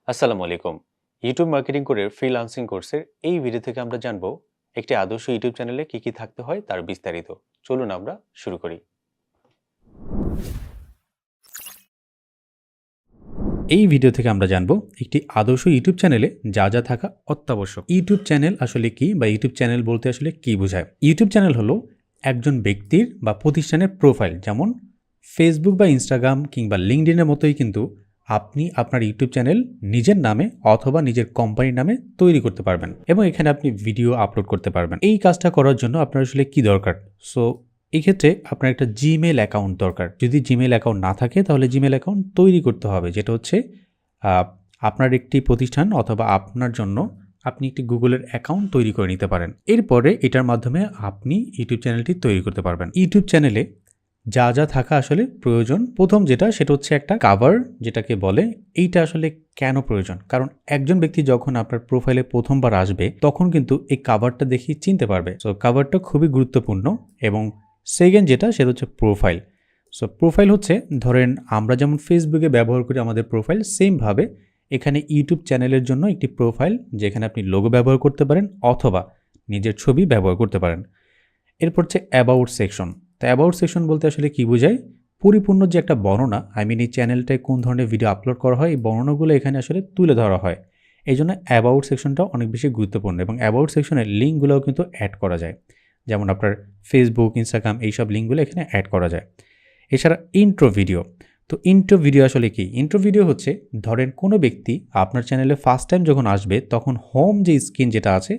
আসসালামু আলাইকুম। YouTube marketing করে ফ্রিল্যান্সিং কোর্সের এই ভিডিও থেকে আমরা জানব একটি আদর্শ ইউটিউব চ্যানেলে কি কি থাকতে হয় তার বিস্তারিত। চলুন আমরা শুরু করি। এই ভিডিও থেকে আমরা জানব একটি আদর্শ ইউটিউব চ্যানেলে যা যা থাকা অত্যাবশ্যক। ইউটিউব চ্যানেল আসলে কি বা ইউটিউব চ্যানেল বলতে আসলে কি বোঝায়? ইউটিউব চ্যানেল হলো একজন ব্যক্তির বা প্রতিষ্ঠানের প্রোফাইল, যেমন ফেসবুক বা ইনস্টাগ্রাম কিংবা লিঙ্কডইনের মতোই কিন্তু আপনি আপনার ইউটিউব চ্যানেল নিজের নামে অথবা নিজের কোম্পানির নামে তৈরি করতে পারবেন এবং এখানে আপনি ভিডিও আপলোড করতে পারবেন। এই কাজটা করার জন্য আপনার আসলে কি দরকার? সো এই ক্ষেত্রে আপনার একটা জিমেল অ্যাকাউন্ট দরকার। যদি জিমেল অ্যাকাউন্ট না থাকে তাহলে জিমেল অ্যাকাউন্ট তৈরি করতে হবে, যেটা হচ্ছে আপনার একটি প্রতিষ্ঠান অথবা আপনার জন্য আপনি একটি গুগলের অ্যাকাউন্ট তৈরি করে নিতে পারেন। এরপরে এটার মাধ্যমে আপনি ইউটিউব চ্যানেলটি তৈরি করতে পারবেন। ইউটিউব চ্যানেলে যা যা থাকা আসলে প্রয়োজন, প্রথম সেটা হচ্ছে একটা কাভার, যেটাকে বলে। এইটা আসলে কেন প্রয়োজন? কারণ একজন ব্যক্তি যখন আপনার প্রোফাইলে প্রথমবার আসবে তখন কিন্তু এই কাভারটা দেখেই চিনতে পারবে। সো কাভারটা খুবই গুরুত্বপূর্ণ। এবং সেকেন্ড সেটা হচ্ছে প্রোফাইল। সো প্রোফাইল হচ্ছে, ধরেন আমরা যেমন ফেসবুকে ব্যবহার করি আমাদের প্রোফাইল, সেমভাবে এখানে ইউটিউব চ্যানেলের জন্য একটি প্রোফাইল, যেখানে আপনি লোগো ব্যবহার করতে পারেন অথবা নিজের ছবি ব্যবহার করতে পারেন। এরপর হচ্ছে অ্যাবাউট সেকশন। তো অ্যাবাউট সেকশন বলতে আসলে কি বোঝায়? পরিপূর্ণ যে একটা বর্ণনা, এই চ্যানেলটায় কোন ধরনের ভিডিও আপলোড করা হয়, এই বর্ণনাগুলো এখানে আসলে তুলে ধরা হয়। এই জন্য অ্যাবাউট সেকশনটা অনেক বেশি গুরুত্বপূর্ণ এবং অ্যাবাউট সেকশনের লিঙ্কগুলোও কিন্তু অ্যাড করা যায়, যেমন আপনার ফেসবুক, ইনস্টাগ্রাম এইসব লিঙ্কগুলো এখানে অ্যাড করা যায়। এছাড়া ইন্ট্রো ভিডিও। তো ইন্ট্রো ভিডিও আসলে কি? ইন্ট্রো ভিডিও হচ্ছে, ধরেন কোনো ব্যক্তি আপনার চ্যানেলে ফার্স্ট টাইম যখন আসবে তখন হোম যে স্ক্রিন যেটা আছে,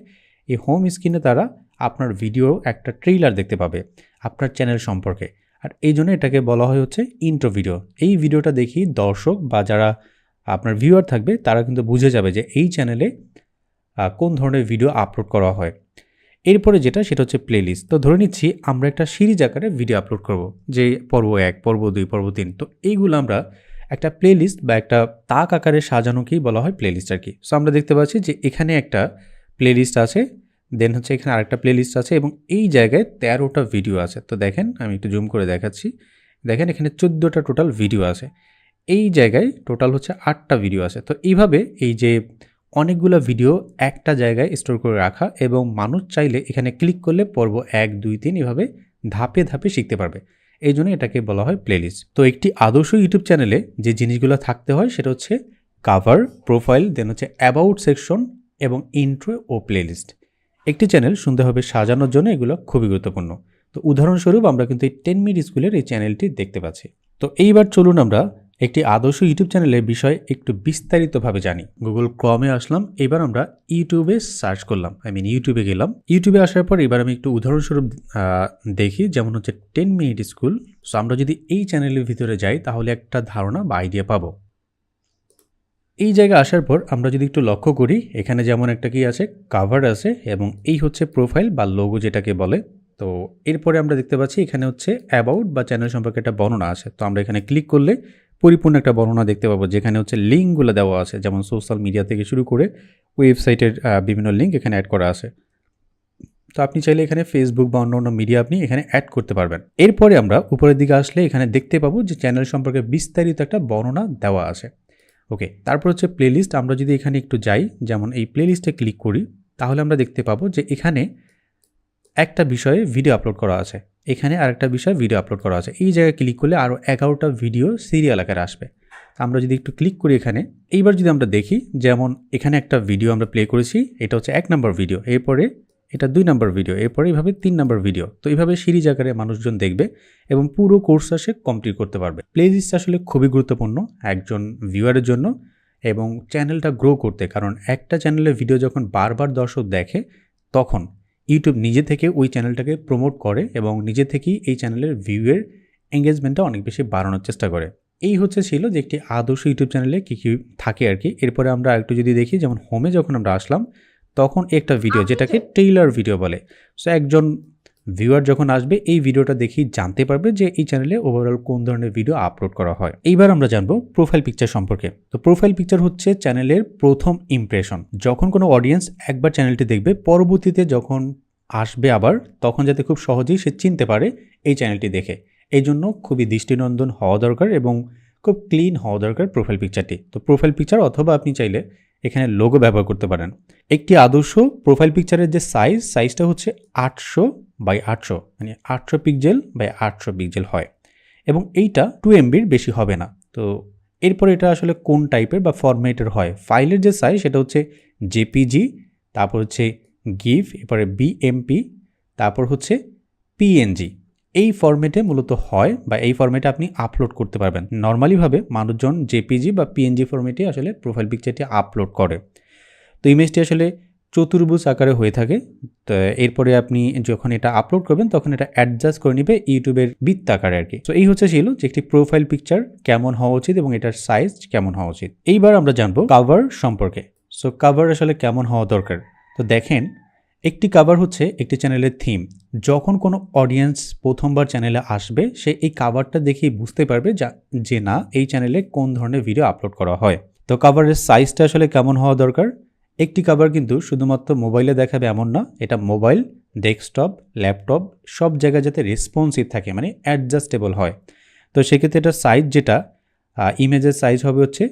এই হোম স্ক্রিনে তারা আপনার ভিডিও একটা ট্রেইলার দেখতে পাবে আপনার চ্যানেল সম্পর্কে। আর এই জন্য এটাকে বলা হয় হচ্ছে ইন্ট্রো ভিডিও। এই ভিডিওটা দেখি দর্শক বা যারা আপনার ভিউয়ার থাকবে তারা কিন্তু বুঝে যাবে যে এই চ্যানেলে কোন ধরনের ভিডিও আপলোড করা হয়। এরপরে সেটা হচ্ছে প্লেলিস্ট। তো ধরে নিচ্ছি আমরা একটা সিরিজ আকারে ভিডিও আপলোড করব, যে পর্ব 1, পর্ব 2, পর্ব 3। তো এইগুলো আমরা একটা প্লেলিস্ট বা একটা তাক আকারে সাজানোকেই বলা হয় প্লেলিস্ট আর কি। সো আমরা দেখতে পাচ্ছি যে এখানে একটা প্লেলিস্ট আছে, দেন হচ্ছে এখানে আরেকটা প্লেলিস্ট আছে এবং এই জায়গায় 13টা ভিডিও আছে। তো দেখেন, আমি একটু জুম করে দেখাচ্ছি। দেখেন এখানে 14টা টোটাল ভিডিও আছে। এই জায়গায় টোটাল হচ্ছে 8টা ভিডিও আছে। তো এইভাবে এই যে অনেকগুলো ভিডিও একটা জায়গায় স্টোর করে রাখা, এবং মানুষ চাইলে এখানে ক্লিক করলে পর্ব 1, 2, 3 এভাবে ধাপে ধাপে শিখতে পারবে। এই জন্য এটাকে বলা হয় প্লেলিস্ট। তো একটি আদর্শ ইউটিউব চ্যানেলে যে জিনিসগুলো থাকতে হয় সেটা হচ্ছে কাভার, প্রোফাইল, দেন হচ্ছে অ্যাবাউট সেকশন এবং ইন্ট্রো ও প্লেলিস্ট। একটি চ্যানেল সুন্দরভাবে সাজানোর জন্য এগুলো খুবই গুরুত্বপূর্ণ। তো উদাহরণস্বরূপ আমরা কিন্তু এই 10 মিনিট স্কুলের এই চ্যানেলটি দেখতে পাচ্ছি। তো এইবার চলুন আমরা একটি আদর্শ ইউটিউব চ্যানেলের বিষয়ে একটু বিস্তারিতভাবে জানি। গুগল ক্রমে আসলাম, এবার আমরা ইউটিউবে সার্চ করলাম, ইউটিউবে গেলাম। ইউটিউবে আসার পর এবার আমি একটু উদাহরণস্বরূপ দেখি, যেমন হচ্ছে 10 মিনিট স্কুল। সো আমরা যদি এই চ্যানেলের ভিতরে যাই তাহলে একটা ধারণা বা আইডিয়া পাবো। এই জায়গায় আসার পর আমরা যদি একটু লক্ষ্য করি, এখানে যেমন একটা কি আছে, কাভার আছে এবং এই হচ্ছে প্রোফাইল বা লোগো যেটাকে বলে। তো এরপরে আমরা দেখতে পাচ্ছি এখানে হচ্ছে অ্যাবাউট বা চ্যানেল সম্পর্কে একটা বর্ণনা আছে। তো আমরা এখানে ক্লিক করলে পরিপূর্ণ একটা বর্ণনা দেখতে পাবো, যেখানে হচ্ছে লিঙ্কগুলো দেওয়া আছে, যেমন সোশ্যাল মিডিয়া থেকে শুরু করে ওয়েবসাইটের বিভিন্ন লিঙ্ক এখানে অ্যাড করা আছে। তো আপনি চাইলে এখানে ফেসবুক বা অন্য মিডিয়া আপনি এখানে অ্যাড করতে পারবেন। এরপরে আমরা উপরের দিকে আসলে এখানে দেখতে পাবো যে চ্যানেল সম্পর্কে বিস্তারিত একটা বর্ণনা দেওয়া আছে। ওকে, তারপর হচ্ছে প্লেলিস্ট। আমরা যদি এখানে একটু যাই, যেমন এই প্লেলিস্টে ক্লিক করি, তাহলে আমরা দেখতে পাবো যে এখানে একটা বিষয়ে ভিডিও আপলোড করা আছে, এখানে আরেকটা বিষয়ে ভিডিও আপলোড করা আছে। এই জায়গায় ক্লিক করলে আরও 11টা ভিডিও সিরিয়াল আকারে আসবে। আমরা যদি একটু ক্লিক করি এখানে, এইবার যদি আমরা দেখি, যেমন এখানে একটা ভিডিও আমরা প্লে করেছি, এটা হচ্ছে 1 নম্বর ভিডিও, এরপরে এটা 2 নম্বর ভিডিও, এরপরে এইভাবে 3 নম্বর ভিডিও। তো এইভাবে সিরিজ আকারে মানুষজন দেখবে এবং পুরো কোর্সটা সে কমপ্লিট করতে পারবে। প্লেলিস্ট আসলে খুবই গুরুত্বপূর্ণ একজন ভিউয়ারের জন্য এবং চ্যানেলটা গ্রো করতে, কারণ একটা চ্যানেলের ভিডিও যখন বারবার দর্শক দেখে তখন ইউটিউব নিজে থেকে ওই চ্যানেলটাকে প্রমোট করে এবং নিজে থেকেই এই চ্যানেলের ভিউয়ের এঙ্গেজমেন্টটা অনেক বেশি বাড়ানোর চেষ্টা করে। এই ছিল যে একটি আদর্শ ইউটিউব চ্যানেলে কী কী থাকে আর কি। এরপরে আমরা একটু যদি দেখি, যেমন হোমে যখন আমরা আসলাম তখন একটা ভিডিও যেটাকে ট্রেইলার ভিডিও বলে। সো একজন ভিউয়ার যখন আসবে এই ভিডিওটা দেখেই জানতে পারবে যে এই চ্যানেলে ওভারঅল কোন ধরনের ভিডিও আপলোড করা হয়। এইবার আমরা জানবো প্রোফাইল পিকচার সম্পর্কে। তো প্রোফাইল পিকচার হচ্ছে চ্যানেলের প্রথম ইমপ্রেশন। যখন কোনো অডিয়েন্স একবার চ্যানেলটি দেখবে, পরবর্তীতে যখন আসবে আবার, তখন যাতে খুব সহজেই সে চিনতে পারে এই চ্যানেলটি দেখে। এই জন্য খুবই দৃষ্টিনন্দন হওয়া দরকার এবং খুব ক্লিন হওয়া দরকার প্রোফাইল পিকচারটি। তো প্রোফাইল পিকচার অথবা আপনি চাইলে এখানে লোগো ব্যবহার করতে পারেন। একটি আদর্শ প্রোফাইল পিকচারের যে সাইজটা হচ্ছে 800x800, মানে 800 পিক্সেল বাই 800 পিক্সেল হয় এবং এইটা 2 MBর বেশি হবে না। তো এরপর এটা আসলে কোন টাইপের বা ফরম্যাটের হয়, ফাইলের যে সাইজ সেটা হচ্ছে জেপিজি, তারপর হচ্ছে গিফ, এরপরে বিএমপি, তারপর হচ্ছে পিএনজি। এই ফরম্যাটে মূলত হয় বা এই ফরম্যাটে আপনি আপলোড করতে পারবেন। নর্মালিভাবে মানুষজন জেপিজি বা পিএনজি ফরম্যাটে আসলে প্রোফাইল পিকচারটি আপলোড করে। তো ইমেজটি আসলে চতুর্ভুজ আকারে হয়ে থাকে। তো এরপরে আপনি যখন এটা আপলোড করবেন তখন এটা অ্যাডজাস্ট করে নেবে ইউটিউবের বৃত্তাকারে আর কি। তো এই হচ্ছে ছিল যে একটি প্রোফাইল পিকচার কেমন হওয়া উচিত এবং এটার সাইজ কেমন হওয়া উচিত। এইবার আমরা জানবো কভার সম্পর্কে। সো কভার আসলে কেমন হওয়া দরকার। তো দেখেন, একটি কভার হচ্ছে একটি চ্যানেলের থিম। যখন কোনো অডিয়েন্স প্রথমবার চ্যানেলে আসবে সে এই কভারটা দেখেই বুঝতে পারবে যে না এই চ্যানেলে কোন ধরনের ভিডিও আপলোড করা হয়। তো কভারের সাইজটা আসলে কেমন হওয়া দরকার। একটি কভার কিন্তু শুধুমাত্র মোবাইলে দেখাবে এমন না, এটা মোবাইল, ডেস্কটপ, ল্যাপটপ সব জায়গায় যাতে রেসপন্সিভ থাকে, মানে অ্যাডজাস্টেবল হয়। তো সেক্ষেত্রে এটার সাইজ যেটা ইমেজের সাইজ হবে হচ্ছে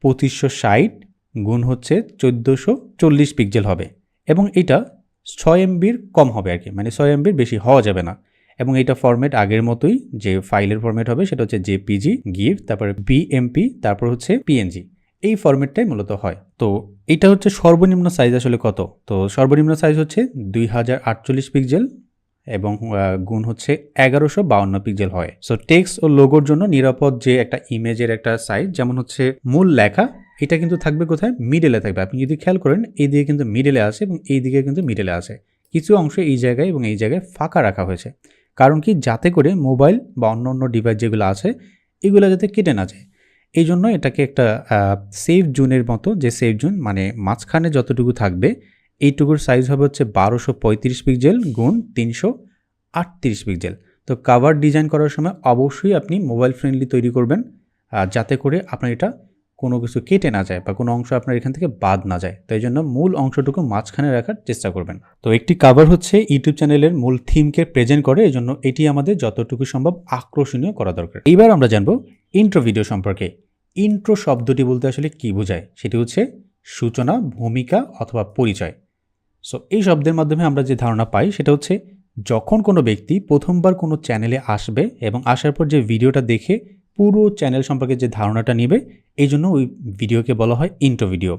2560 গুণ হচ্ছে 1440 পিক্সেল হবে এবং এটা 6 MBর কম হবে আর কি, মানে 6 MBর বেশি হওয়া যাবে না। এবং এটা ফরম্যাট আগের মতোই, যে ফাইলের ফরম্যাট হবে সেটা হচ্ছে জেপিজি, গিফ, তারপরে বিএমপি, তারপর হচ্ছে পিএনজি। এই ফরম্যাটটাই মূলত হয়। তো এটা হচ্ছে সর্বনিম্ন সাইজ আসলে কত। তো সর্বনিম্ন সাইজ হচ্ছে 2048 পিক্সেল এবং গুণ হচ্ছে 1152 পিক্সেল হয়। সো টেক্সট ও লোগোর জন্য নিরাপদ যে একটা ইমেজের একটা সাইজ, যেমন হচ্ছে মূল লেখা, এটা কিন্তু থাকবে কোথায়, মিডলে থাকবে। আপনি যদি খেয়াল করেন এই দিকে কিন্তু মিডলে আছে এবং এই দিকে কিন্তু মিডলে আছে, কিছু অংশ এই জায়গায় এবং এই জায়গায় ফাঁকা রাখা হয়েছে। কারণ কি, যাতে করে মোবাইল বা অন্য অন্য ডিভাইস যেগুলো আছে এগুলো যাতে কেটে না যায়। এই জন্য এটাকে একটা সেফ জোনের মতো, যে সেফ জোন মানে মাঝখানে যতটুকু থাকবে এইটুকুর সাইজ হবে হচ্ছে 1235 পিক্সেল গুণ 338 পিক্সেল। তো কভার ডিজাইন করার সময় অবশ্যই আপনি মোবাইল ফ্রেন্ডলি তৈরি করবেন, যাতে করে আপনার এটা কোনো কিছু কেটে না যায় বা কোনো অংশ আপনার এখান থেকে বাদ না যায়। তো এই জন্য মূল অংশটুকু মাঝখানে রাখার চেষ্টা করবেন। তো একটি কভার হচ্ছে ইউটিউব চ্যানেলের মূল থিমকে প্রেজেন্ট করে, এই জন্য এটি আমাদের যতটুকু সম্ভব আকর্ষণীয় করা দরকার। এইবার আমরা জানবো ইন্ট্রো ভিডিও সম্পর্কে। ইন্ট্রো শব্দটি বলতে আসলে কি বোঝায়, সেটি হচ্ছে সূচনা, ভূমিকা অথবা পরিচয়। সো এই শব্দের মাধ্যমে আমরা যে ধারণা পাই সেটা হচ্ছে যখন কোনো ব্যক্তি প্রথমবার কোনো চ্যানেলে আসবে এবং আসার পর যে ভিডিওটা দেখে পুরো চ্যানেল সম্পর্কে যে ধারণাটা নেবে, এই জন্য ওই ভিডিওকে বলা হয় ইন্ট্রো ভিডিও।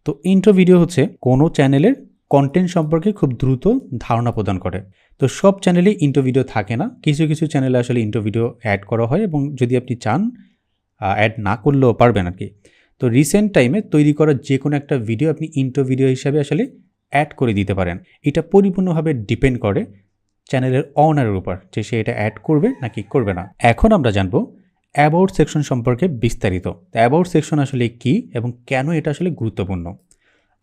তো ইন্ট্রো ভিডিও হচ্ছে কোনো চ্যানেলের কন্টেন্ট সম্পর্কে খুব দ্রুত ধারণা প্রদান করে। তো সব চ্যানেলে ইন্ট্রো ভিডিও থাকে না, কিছু কিছু চ্যানেলে আসলে ইন্ট্রো ভিডিও অ্যাড করা হয় এবং যদি আপনি চান অ্যাড না করলেও পারবেন আর কি। তো রিসেন্ট টাইমে তৈরি করা যে কোনো একটা ভিডিও আপনি ইন্ট্রো ভিডিও হিসাবে আসলে অ্যাড করে দিতে পারেন। এটা পরিপূর্ণভাবে ডিপেন্ড করে চ্যানেলের ওনারের উপর যে সে এটা অ্যাড করবে নাকি করবে না। এখন আমরা জানবো অ্যাবাউট সেকশন সম্পর্কে বিস্তারিত। অ্যাবাউট সেকশন আসলে কি এবং কেন এটা আসলে গুরুত্বপূর্ণ।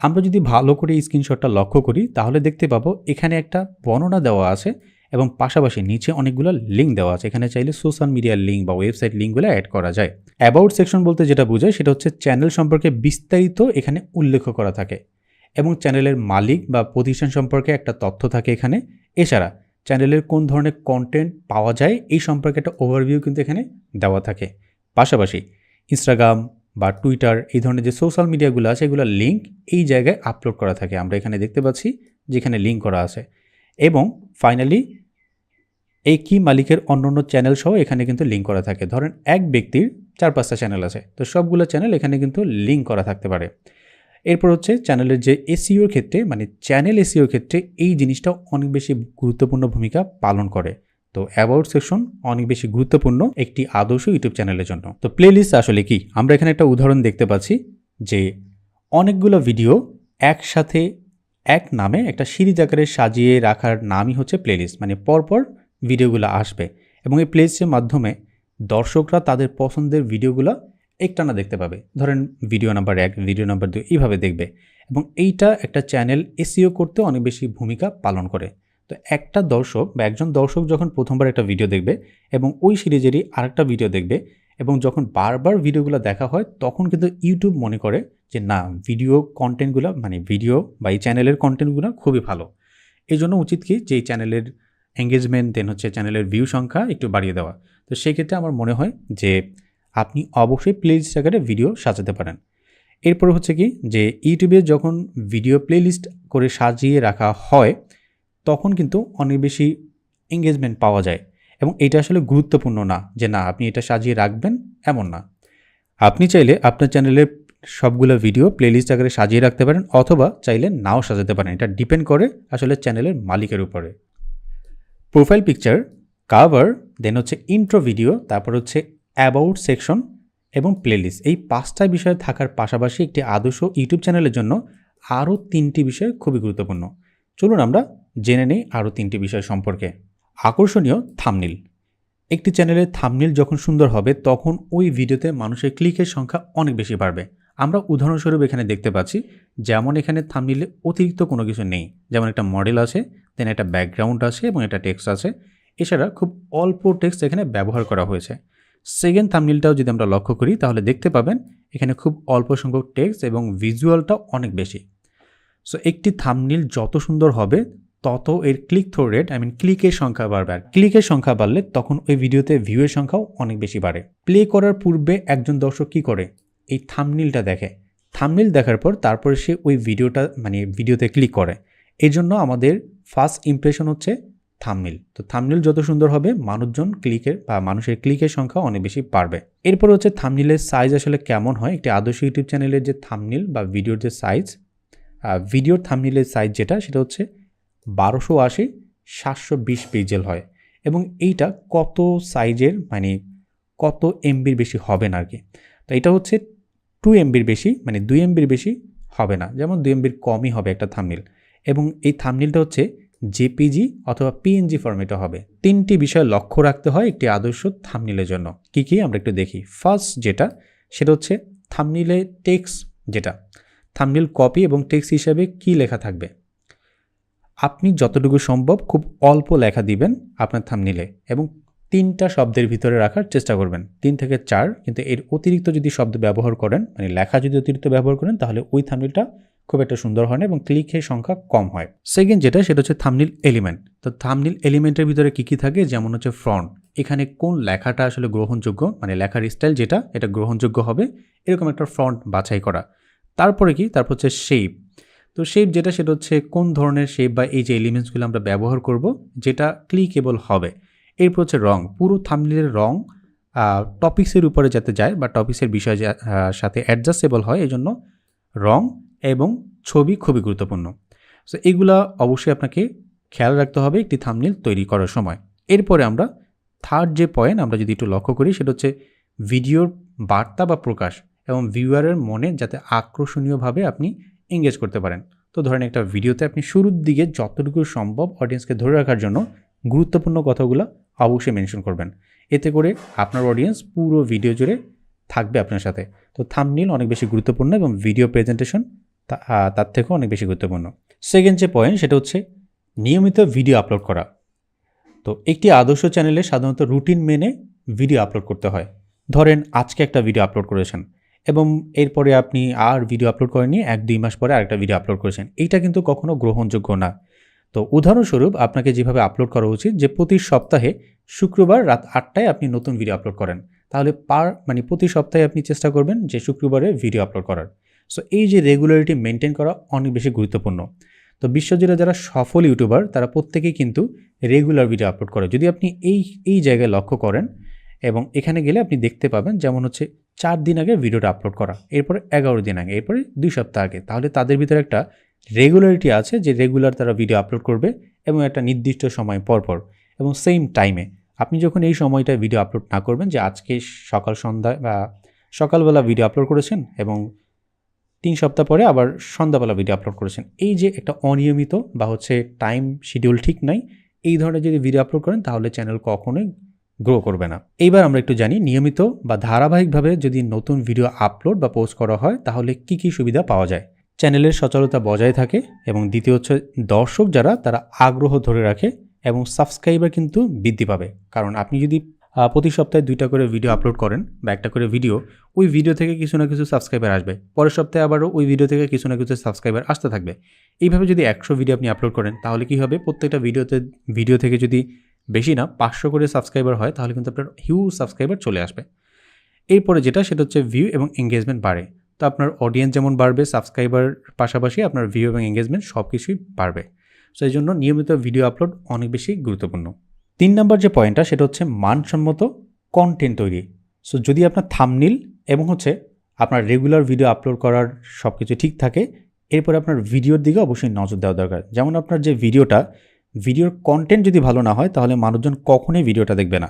আমরা যদি ভালো করে এই স্ক্রিনশটটা লক্ষ্য করি তাহলে দেখতে পাবো এখানে একটা বর্ণনা দেওয়া আছে এবং পাশাপাশি নিচে অনেকগুলো লিঙ্ক দেওয়া আছে। এখানে চাইলে সোশ্যাল মিডিয়ার লিঙ্ক বা ওয়েবসাইট লিঙ্কগুলো অ্যাড করা যায়। অ্যাবাউট সেকশন বলতে যেটা বোঝায় সেটা হচ্ছে চ্যানেল সম্পর্কে বিস্তারিত এখানে উল্লেখ করা থাকে এবং চ্যানেলের মালিক বা প্রতিষ্ঠান সম্পর্কে একটা তথ্য থাকে এখানে। এছাড়া চ্যানেলের কোন ধরনের কন্টেন্ট পাওয়া যায় এই সম্পর্কে একটা ওভারভিউ কিন্তু এখানে দেওয়া থাকে। পাশাপাশি ইনস্টাগ্রাম বা টুইটার এই ধরনের যে সোশ্যাল মিডিয়াগুলো আছে এগুলোর লিঙ্ক এই জায়গায় আপলোড করা থাকে। আমরা এখানে দেখতে পাচ্ছি যেখানে লিঙ্ক করা আছে। এবং ফাইনালি একই মালিকের অন্যান্য চ্যানেল সহ এখানে কিন্তু লিঙ্ক করা থাকে। ধরেন এক ব্যক্তির 4-5টা চ্যানেল আছে, তো সবগুলো চ্যানেল এখানে কিন্তু লিঙ্ক করা থাকতে পারে। এরপর হচ্ছে চ্যানেলের যে এসইওর ক্ষেত্রে, মানে চ্যানেল এসইওর ক্ষেত্রে এই জিনিসটা অনেক বেশি গুরুত্বপূর্ণ ভূমিকা পালন করে। তো অ্যাবাউট সেকশন অনেক বেশি গুরুত্বপূর্ণ একটি আদর্শ ইউটিউব চ্যানেলের জন্য। তো প্লেলিস্ট আসলে কি, আমরা এখানে একটা উদাহরণ দেখতে পাচ্ছি যে অনেকগুলো ভিডিও একসাথে এক নামে একটা সিরিজ আকারে সাজিয়ে রাখার নামই হচ্ছে প্লেলিস্ট, মানে পরপর ভিডিওগুলো আসবে এবং এই প্লেলিস্টের মাধ্যমে দর্শকরা তাদের পছন্দের ভিডিওগুলো একটানা দেখতে পাবে। ধরেন ভিডিও নাম্বার 1, ভিডিও নাম্বার 2 এইভাবে দেখবে এবং এইটা একটা চ্যানেল এসইও করতে অনেক বেশি ভূমিকা পালন করে। তো একটা দর্শক বা একজন দর্শক যখন প্রথমবার একটা ভিডিও দেখবে এবং ওই সিরিজেরই আরেকটা ভিডিও দেখবে এবং যখন বারবার ভিডিওগুলো দেখা হয় তখন কিন্তু ইউটিউব মনে করে যে না, ভিডিও কন্টেন্টগুলো মানে ভিডিও বা এই চ্যানেলের কন্টেন্টগুলো খুবই ভালো। এই জন্য উচিত কি যে এই চ্যানেলের এঙ্গেজমেন্ট দেন হচ্ছে চ্যানেলের ভিউ সংখ্যা একটু বাড়িয়ে দেওয়া। তো সেক্ষেত্রে আমার মনে হয় যে আপনি অবশ্যই প্লেলিস্ট আকারে ভিডিও সাজাতে পারেন। এরপর হচ্ছে কি যে ইউটিউবে যখন ভিডিও প্লেলিস্ট করে সাজিয়ে রাখা হয় তখন কিন্তু অনেক বেশি এঙ্গেজমেন্ট পাওয়া যায় এবং এটা আসলে গুরুত্বপূর্ণ না যে না আপনি এটা সাজিয়ে রাখবেন এমন না। আপনি চাইলে আপনার চ্যানেলের সবগুলো ভিডিও প্লেলিস্ট আকারে সাজিয়ে রাখতে পারেন অথবা চাইলে নাও সাজাতে পারেন, এটা ডিপেন্ড করে আসলে চ্যানেলের মালিকের উপরে। প্রোফাইল পিকচার, কাভার, দেন হচ্ছে ইন্ট্রো ভিডিও, তারপর হচ্ছে অ্যাবাউট সেকশন এবং প্লেলিস্ট, এই 5টা বিষয় থাকার পাশাপাশি একটি আদর্শ ইউটিউব চ্যানেলের জন্য আরও 3টি বিষয় খুবই গুরুত্বপূর্ণ। চলুন আমরা জেনে নিই আরও 3টি বিষয় সম্পর্কে। আকর্ষণীয় থাম্বনেল। একটি চ্যানেলের থাম্বনেল যখন সুন্দর হবে তখন ওই ভিডিওতে মানুষের ক্লিকের সংখ্যা অনেক বেশি বাড়বে। আমরা উদাহরণস্বরূপ এখানে দেখতে পাচ্ছি যেমন এখানে থাম্বনেলে অতিরিক্ত কোনো কিছু নেই, যেমন একটা মডেল আছে, দেন একটা ব্যাকগ্রাউন্ড আছে এবং একটা টেক্সট আছে, এছাড়া খুব অল্প টেক্সট এখানে ব্যবহার করা হয়েছে। সেকেন্ড থাম্বনেলটাও যদি আমরা লক্ষ্য করি তাহলে দেখতে পাবেন এখানে খুব অল্প সংখ্যক টেক্সট এবং ভিজুয়ালটাও অনেক বেশি। সো একটি থাম্বনেল যত সুন্দর হবে তত এর ক্লিক থ্রু রেট ক্লিকের সংখ্যা বাড়বে, আর ক্লিকের সংখ্যা বাড়লে তখন ওই ভিডিওতে ভিউয়ের সংখ্যাও অনেক বেশি বাড়ে। প্লে করার পূর্বে একজন দর্শক কী করে, এই থাম্বনেলটা দেখে, থাম্বনেল দেখার পর তারপরে সে ওই ভিডিওতে ক্লিক করে। এর জন্য আমাদের ফার্স্ট ইমপ্রেশন হচ্ছে থাম্বনেল। তো থাম্বনেল যত সুন্দর হবে মানুষের ক্লিকের সংখ্যা অনেক বেশি বাড়বে। এরপর হচ্ছে থাম্বনেলের সাইজ আসলে কেমন হয়। একটি আদর্শ ইউটিউব চ্যানেলের যে থাম্বনেল বা ভিডিওর যে সাইজ, ভিডিওর থাম্বনেলের সাইজ সেটা হচ্ছে 1280x720 পিক্সেল হয় এবং এইটা কত সাইজের কত এমবির বেশি হবে না আর কি। তো এটা হচ্ছে 2 এমবির বেশি 2 এমবির বেশি হবে না, যেমন 2 এমবির কমই হবে একটা থাম্বনেল, এবং এই থাম্বনেলটা হচ্ছে জেপিজি অথবা পিএনজি ফরম্যাটে হবে। 3টি বিষয় লক্ষ্য রাখতে হয় একটি আদর্শ থাম্বনেলের জন্য। কি কি আমরা একটু দেখি। ফার্স্ট সেটা হচ্ছে থাম্বনেলে টেক্সট, থাম্বনেল কপি এবং টেক্সট হিসাবে কি লেখা থাকবে। আপনি যতটুকু সম্ভব খুব অল্প লেখা দিবেন আপনার থাম্বনেলে এবং 3টা শব্দের ভিতরে রাখার চেষ্টা করবেন, 3 থেকে 4, কিন্তু এর অতিরিক্ত যদি শব্দ ব্যবহার করেন লেখা যদি অতিরিক্ত ব্যবহার করেন তাহলে ওই থাম্বনেলটা খুব একটা সুন্দর হয় না এবং ক্লিকের সংখ্যা কম হয়। সেকেন্ড সেটা হচ্ছে থাম্বনেল এলিমেন্ট। তো থাম্বনেল এলিমেন্টের ভিতরে কি থাকে, যেমন হচ্ছে ফন্ট, এখানে কোন লেখাটা আসলে গ্রহণযোগ্য, লেখার স্টাইল এটা গ্রহণযোগ্য হবে এরকম একটা ফন্ট বাছাই করা। তারপর হচ্ছে শেপ। তো শেপ সেটা হচ্ছে কোন ধরনের শেপ বা এই যে এলিমেন্টসগুলো আমরা ব্যবহার করব যেটা ক্লিকেবল হবে। এরপর হচ্ছে রং, পুরো থাম্বনেলের রং টপিক্সের উপরে যাতে যায় বা টপিক্সের বিষয় সাথে অ্যাডজাস্টেবল হয়, এই জন্য রং এবং ছবি খুবই গুরুত্বপূর্ণ। সো এগুলা অবশ্যই আপনাকে খেয়াল রাখতে হবে একটি থাম্বনেল তৈরি করার সময়। এরপরে আমরা থার্ড যে পয়েন্ট আমরা যদি একটু লক্ষ্য করি সেটা হচ্ছে ভিডিওর বার্তা বা প্রকাশ এবং ভিউয়ারের মনে যাতে আকর্ষণীয়ভাবে আপনি এঙ্গেজ করতে পারেন। তো ধরেন একটা ভিডিওতে আপনি শুরুর দিকে যতটুকু সম্ভব অডিয়েন্সকে ধরে রাখার জন্য গুরুত্বপূর্ণ কথাগুলো অবশ্যই মেনশন করবেন, এতে করে আপনার অডিয়েন্স পুরো ভিডিও জুড়ে থাকবে আপনার সাথে। তো থাম্বনেল অনেক বেশি গুরুত্বপূর্ণ এবং ভিডিও প্রেজেন্টেশন তার থেকেও অনেক বেশি গুরুত্বপূর্ণ। সেকেন্ড যে পয়েন্ট সেটা হচ্ছে নিয়মিত ভিডিও আপলোড করা। তো একটি আদর্শ চ্যানেলে সাধারণত রুটিন মেনে ভিডিও আপলোড করতে হয়। ধরেন আজকে একটা ভিডিও আপলোড করেছেন এবং এরপরে আপনি আর ভিডিও আপলোড করেননি, 1-2 মাস পরে আরেকটা ভিডিও আপলোড করেছেন, এইটা কিন্তু কখনো গ্রহণযোগ্য না। তো উদাহরণস্বরূপ আপনাকে যেভাবে আপলোড করা উচিত যে প্রতি সপ্তাহে শুক্রবার রাত 8টায় আপনি নতুন ভিডিও আপলোড করেন, তাহলে প্রতি সপ্তাহে আপনি চেষ্টা করবেন যে শুক্রবারে ভিডিও আপলোড করার। সো এই যে রেগুলারিটি মেনটেন করা অনেক বেশি গুরুত্বপূর্ণ। তো বিশ্বজুড়ে যারা সফল ইউটিউবার তারা প্রত্যেকেই কিন্তু রেগুলার ভিডিও আপলোড করে। যদি আপনি এই জায়গায় লক্ষ্য করেন এবং এখানে গেলে আপনি দেখতে পাবেন যেমন হচ্ছে 4 দিন আগে ভিডিওটা আপলোড করা, এরপরে 11 দিন আগে, এরপরে 2 সপ্তাহ আগে, তাহলে তাদের ভিতরে একটা রেগুলারিটি আছে যে রেগুলার তারা ভিডিও আপলোড করবে এবং একটা নির্দিষ্ট সময় পর এবং সেম টাইমে। আপনি যখন এই সময়টায় ভিডিও আপলোড না করবেন যে আজকে সন্ধ্যা বা সকালবেলা ভিডিও আপলোড করেছেন এবং 3 সপ্তাহ পরে আবার সন্ধ্যাবেলা ভিডিও আপলোড করেছেন, এই যে একটা অনিয়মিত বা টাইম শিডিউল ঠিক নাই, এই ধরনের যদি ভিডিও আপলোড করেন তাহলে চ্যানেল কখনোই গ্রো করবে না। এইবার আমরা একটু জানি নিয়মিত বা ধারাবাহিকভাবে যদি নতুন ভিডিও আপলোড বা পোস্ট করা হয় তাহলে কি সুবিধা পাওয়া যায়। চ্যানেলের সচলতা বজায় থাকে এবং দ্বিতীয় হচ্ছে দর্শক যারা তারা আগ্রহ ধরে রাখে এবং সাবস্ক্রাইবার কিন্তু বৃদ্ধি পাবে। কারণ আপনি যদি প্রতি সপ্তাহে 2টা করে ভিডিও আপলোড করেন বা একটা করে ভিডিও, ওই ভিডিও থেকে কিছু না কিছু সাবস্ক্রাইবার আসবে, পরের সপ্তাহে আবারও ওই ভিডিও থেকে কিছু না কিছু সাবস্ক্রাইবার আসতে থাকবে। এইভাবে যদি 100 ভিডিও আপনি আপলোড করেন তাহলে কি হবে, প্রত্যেকটা ভিডিও থেকে যদি বেশি না 500 করে সাবস্ক্রাইবার হয় তাহলে কিন্তু আপনার হিউজ সাবস্ক্রাইবার চলে আসবে। এরপরে যেটা সেটা হচ্ছে ভিউ এবং এঙ্গেজমেন্ট বাড়ে। তো আপনার অডিয়েন্স যেমন বাড়বে, সাবস্ক্রাইবার পাশাপাশি আপনার ভিউ এবং এঙ্গেজমেন্ট সব কিছুই বাড়বে। সো এই জন্য নিয়মিত ভিডিও আপলোড অনেক বেশি গুরুত্বপূর্ণ। 3 নম্বর যে পয়েন্টটা সেটা হচ্ছে মানসম্মত কন্টেন্ট তৈরি। সো যদি আপনার থাম্বনেইল এবং হচ্ছে আপনার রেগুলার ভিডিও আপলোড করার সব কিছু ঠিক থাকে, এরপরে আপনার ভিডিওর দিকে অবশ্যই নজর দেওয়া দরকার। যেমন আপনার যে ভিডিওর কন্টেন্ট যদি ভালো না হয় তাহলে মানুষজন কখনোই ভিডিওটা দেখবে না।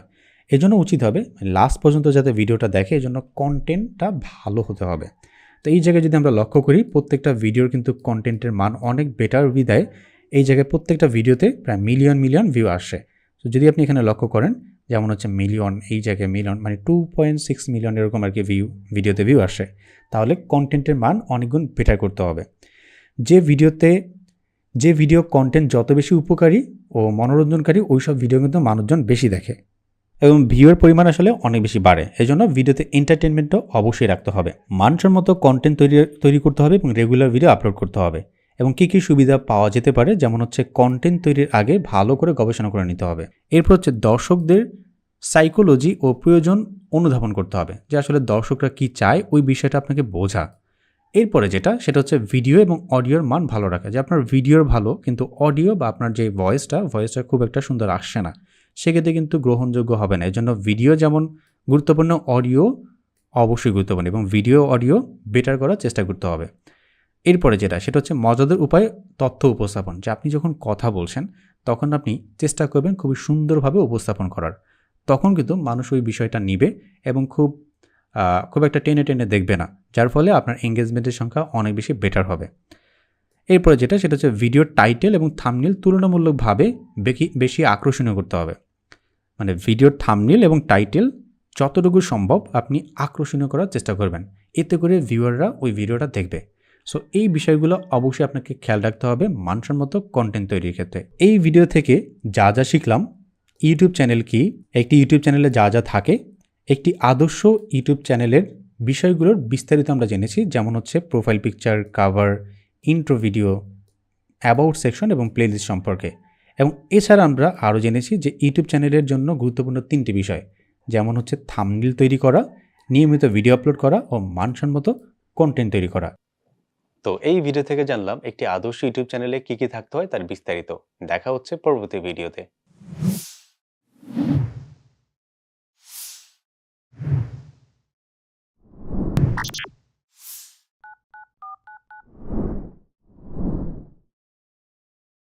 এজন্য উচিত হবে লাস্ট পর্যন্ত যাতে ভিডিওটা দেখে, এজন্য কন্টেন্টটা ভালো হতে হবে। তো এই জায়গায় যদি আমরা লক্ষ্য করি প্রত্যেকটা ভিডিওর কিন্তু কন্টেন্টের মান অনেক বেটার বিদায় এই জায়গায় প্রত্যেকটা ভিডিওতে প্রায় মিলিয়ন ভিউ আসে। তো যদি আপনি এখানে লক্ষ্য করেন যেমন হচ্ছে মিলিয়ন, এই জায়গায় মিলিয়ন মানে 2.6 মিলিয়ন এরকম আর কি ভিডিওতে ভিউ আসে, তাহলে কন্টেন্টের মান অনেকগুণ বেটার করতে হবে। যে ভিডিও কন্টেন্ট যত বেশি উপকারী ও মনোরঞ্জনকারী ওই সব ভিডিও কিন্তু মানুষজন বেশি দেখে এবং ভিউয়ের পরিমাণ আসলে অনেক বেশি বাড়ে। এই জন্য ভিডিওতে এন্টারটেনমেন্টও অবশ্যই রাখতে হবে। মানসম্মত কন্টেন্ট তৈরি করতে হবে এবং রেগুলার ভিডিও আপলোড করতে হবে। এবং কী কী সুবিধা পাওয়া যেতে পারে, যেমন হচ্ছে কন্টেন্ট তৈরির আগে ভালো করে গবেষণা করে নিতে হবে। এরপর হচ্ছে দর্শকদের সাইকোলজি ও প্রয়োজন অনুধাবন করতে হবে, যে আসলে দর্শকরা কী চায় ওই বিষয়টা আপনাকে বোঝা। এরপরে যেটা সেটা হচ্ছে ভিডিও এবং অডিওর মান ভালো রাখা, যে আপনার ভিডিওর ভালো কিন্তু অডিও বা আপনার যে ভয়েসটা খুব একটা সুন্দর আসছে না, সেক্ষেত্রে কিন্তু গ্রহণযোগ্য হবে না। এজন্য ভিডিও যেমন গুরুত্বপূর্ণ, অডিও অবশ্যই গুরুত্বপূর্ণ এবং ভিডিও অডিও বেটার করার চেষ্টা করতে হবে। এরপরে যেটা সেটা হচ্ছে মজাদার উপায়ে তথ্য উপস্থাপন, যে আপনি যখন কথা বলছেন তখন আপনি চেষ্টা করবেন খুবই সুন্দরভাবে উপস্থাপন করার, তখন কিন্তু মানুষ ওই বিষয়টা নিবে এবং খুব একটা টেনে দেখবে না, যার ফলে আপনার এঙ্গেজমেন্টের সংখ্যা অনেক বেশি বেটার হবে। এরপরে যেটা সেটা হচ্ছে ভিডিওর টাইটেল এবং থাম্বনেইল তুলনামূলকভাবে বেশি আকর্ষণীয় করতে হবে। মানে ভিডিওর থাম্বনেইল এবং টাইটেল যতটুকু সম্ভব আপনি আকর্ষণীয় করার চেষ্টা করবেন, এতে করে ভিউয়াররা ওই ভিডিওটা দেখবে। সো এই বিষয়গুলো অবশ্যই আপনাকে খেয়াল রাখতে হবে মানসম্মত কন্টেন্ট তৈরির ক্ষেত্রে। এই ভিডিও থেকে যা শিখলাম, ইউটিউব চ্যানেল কি, একটি ইউটিউব চ্যানেলে যা থাকে, একটি আদর্শ ইউটিউব চ্যানেলের বিষয়গুলোর বিস্তারিত আমরা জেনেছি, যেমন হচ্ছে profile picture, cover, intro video, about section এবং প্লেলিস্ট সম্পর্কে। এবং এছাড়া আমরা আরও জেনেছি যে ইউটিউব চ্যানেলের জন্য গুরুত্বপূর্ণ 3টি বিষয়, যেমন হচ্ছে থাম্বনেইল তৈরি করা, নিয়মিত ভিডিও আপলোড করা ও মানসম্মত কন্টেন্ট তৈরি করা। তো এই ভিডিও থেকে জানলাম একটি আদর্শ ইউটিউব চ্যানেলে কি কি থাকতে হয় তার বিস্তারিত। দেখা হচ্ছে পরবর্তী ভিডিওতে।